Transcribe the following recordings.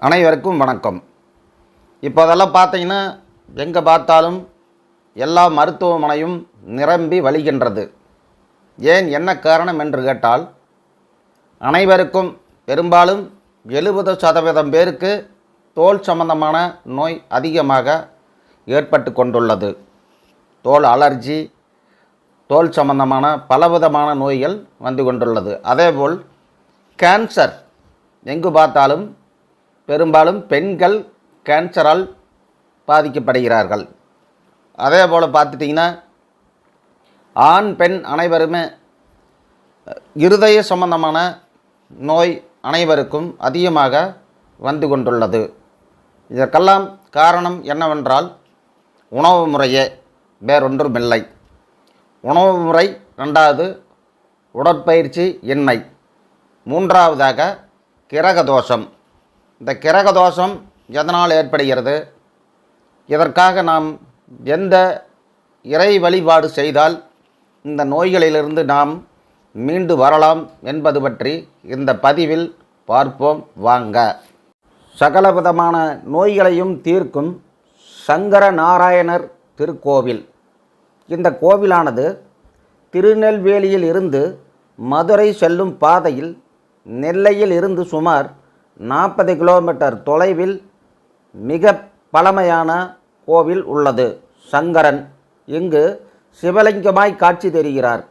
அனைவருக்கும் வணக்கம். இப்போதெல்லாம் பார்த்தீங்கன்னா எங்கே பார்த்தாலும் எல்லா மருத்துவமனையும் நிரம்பி வழிகின்றது. ஏன், என்ன காரணம் என்று கேட்டால், அனைவருக்கும் பெரும்பாலும் 70% பேருக்கு தோல் சம்பந்தமான நோய் அதிகமாக ஏற்பட்டு கொண்டுள்ளது. தோல் அலர்ஜி, தோல் சம்பந்தமான பலவிதமான நோய்கள் வந்து கொண்டுள்ளது. அதேபோல் கேன்சர், எங்கு பார்த்தாலும் பெரும்பாலும் பெண்கள் கேன்சரால் பாதிக்கப்படுகிறார்கள். அதே போல் பார்த்துட்டிங்கன்னா ஆண் பெண் அனைவருமே இருதய சம்பந்தமான நோய் அனைவருக்கும் அதிகமாக வந்து கொண்டுள்ளது. இதற்கெல்லாம் காரணம் என்னவென்றால் உணவு முறையே, வேறொன்றுமில்லை. உணவு முறை, 2வது உடற்பயிற்சி இன்மை, 3வதாக கிரகதோஷம். இந்த கிரகதோஷம் எதனால் ஏற்படுகிறது, இதற்காக நாம் எந்த இறை வழிபாடு செய்தால் இந்த நோய்களிலிருந்து நாம் மீண்டு வரலாம் என்பது பற்றி இந்த பதிவில் பார்ப்போம் வாங்க. சகலவிதமான நோய்களையும் தீர்க்கும் சங்கர நாராயணர் திருக்கோவில். இந்த கோவிலானது திருநெல்வேலியில் இருந்து மதுரை செல்லும் பாதையில் நெல்லையில் இருந்து சுமார் 40 கிலோமீட்டர் தொலைவில் மிக பழமையான கோவில் உள்ளது. சங்கரன் இங்கு சிவலிங்கமாய் காட்சி தருகிறார்.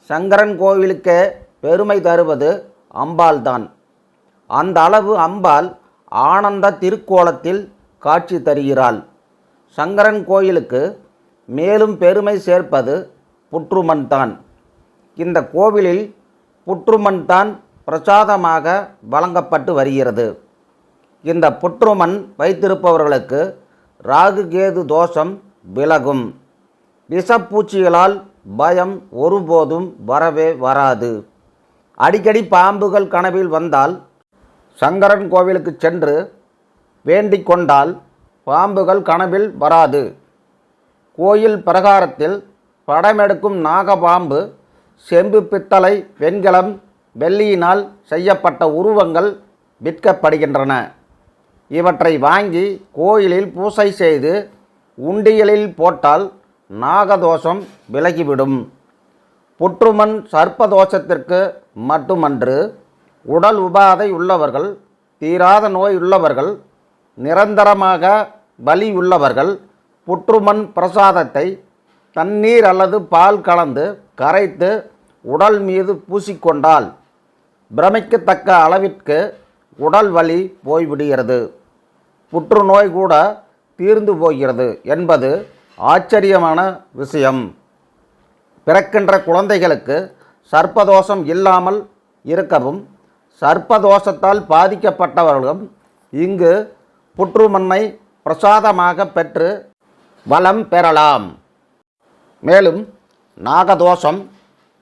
சங்கரன் கோவிலுக்கே பெருமை தருவது அம்பாள் தான். அந்த அளவு அம்பாள் ஆனந்த திருக்கோலத்தில் காட்சி தருகிறாள். சங்கரன் கோயிலுக்கு மேலும் பெருமை சேர்ப்பது புற்றுமண் தான். இந்த கோவிலில் புற்றுமண் தான் பிரசாதமாக வழங்கப்பட்டு வருகிறது. இந்த புற்றுமண் வைத்திருப்பவர்களுக்கு ராகு கேது தோஷம் விலகும். விஷப்பூச்சிகளால் பயம் ஒருபோதும் வரவே வராது. அடிக்கடி பாம்புகள் கனவில் வந்தால் சங்கரன் கோவிலுக்கு சென்று வேண்டிக் கொண்டால் பாம்புகள் கனவில் வராது. கோயில் பிரகாரத்தில் படமெடுக்கும் நாகபாம்பு, செம்பு, பித்தளை, வெண்கலம், வெள்ளியினால் செய்யப்பட்ட உருவங்கள் விற்கப்படுகின்றன. இவற்றை வாங்கி கோயிலில் பூசை செய்து உண்டியலில் போட்டால் நாகதோஷம் விலகிவிடும். புற்றுமண் சர்ப்பதோஷத்திற்கு மட்டுமன்று, உடல் உபாதை உள்ளவர்கள், தீராத நோய் உள்ளவர்கள், நிரந்தரமாக வலி உள்ளவர்கள் புற்றுமண் பிரசாதத்தை தண்ணீர் அல்லது பால் கலந்து கரைத்து உடல் மீது பூசிக்கொண்டால் பிரமிக்கத்தக்க அளவிற்கு உடல் வலி போய்விடுகிறது. புற்றுநோய் கூட தீர்ந்து போகிறது என்பது ஆச்சரியமான விஷயம். பிறக்கின்ற குழந்தைகளுக்கு சர்ப்பதோஷம் இல்லாமல் இருக்கவும், சர்ப்பதோஷத்தால் பாதிக்கப்பட்டவர்களும் இங்கு புற்றுமண்ணை பிரசாதமாக பெற்று வளம் பெறலாம். மேலும் நாகதோஷம்,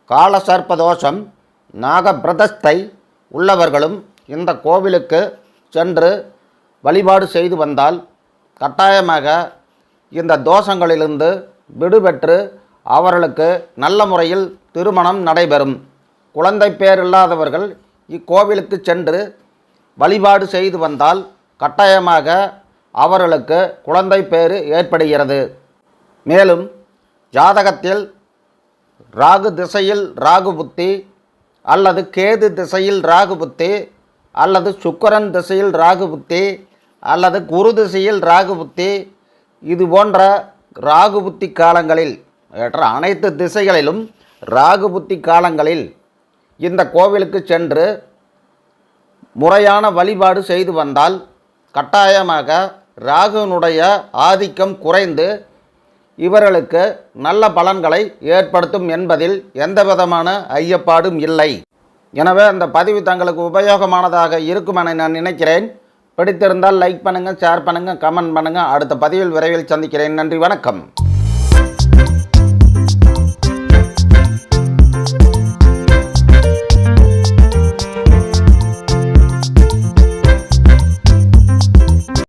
காலசர்ப்பதோஷம், நாகபிரதஸ்தை உள்ளவர்களும் இந்த கோவிலுக்கு சென்று வழிபாடு செய்து வந்தால் கட்டாயமாக இந்த தோஷங்களிலிருந்து விடுபெற்று அவர்களுக்கு நல்ல முறையில் திருமணம் நடைபெறும். குழந்தை பேர் இல்லாதவர்கள் இக்கோவிலுக்கு சென்று வழிபாடு செய்து வந்தால் கட்டாயமாக அவர்களுக்கு குழந்தை பேறு ஏற்படுகிறது. மேலும் ஜாதகத்தில் ராகு திசையில் ராகு புத்தி, அல்லது கேது திசையில் ராகு புத்தி, அல்லது சுக்கிரன் திசையில் ராகு புத்தி, அல்லது குரு திசையில் ராகு புத்தி, இது போன்ற ராகு புத்தி காலங்களில் அனைத்து திசைகளிலும் ராகு புத்தி காலங்களில் இந்த கோவிலுக்கு சென்று முறையான வழிபாடு செய்து வந்தால் கட்டாயமாக ராகுனுடைய ஆதிக்கம் குறைந்து இவர்களுக்கு நல்ல பலன்களை ஏற்படுத்தும் என்பதில் எந்தவிதமான ஐயப்பாடும் இல்லை. எனவே அந்த பதிவு தங்களுக்கு உபயோகமானதாக இருக்கும் என நான் நினைக்கிறேன். பிடித்திருந்தால் லைக் பண்ணுங்கள், ஷேர் பண்ணுங்கள், கமெண்ட் பண்ணுங்கள். அடுத்த பதிவில் விரைவில் சந்திக்கிறேன். நன்றி, வணக்கம்.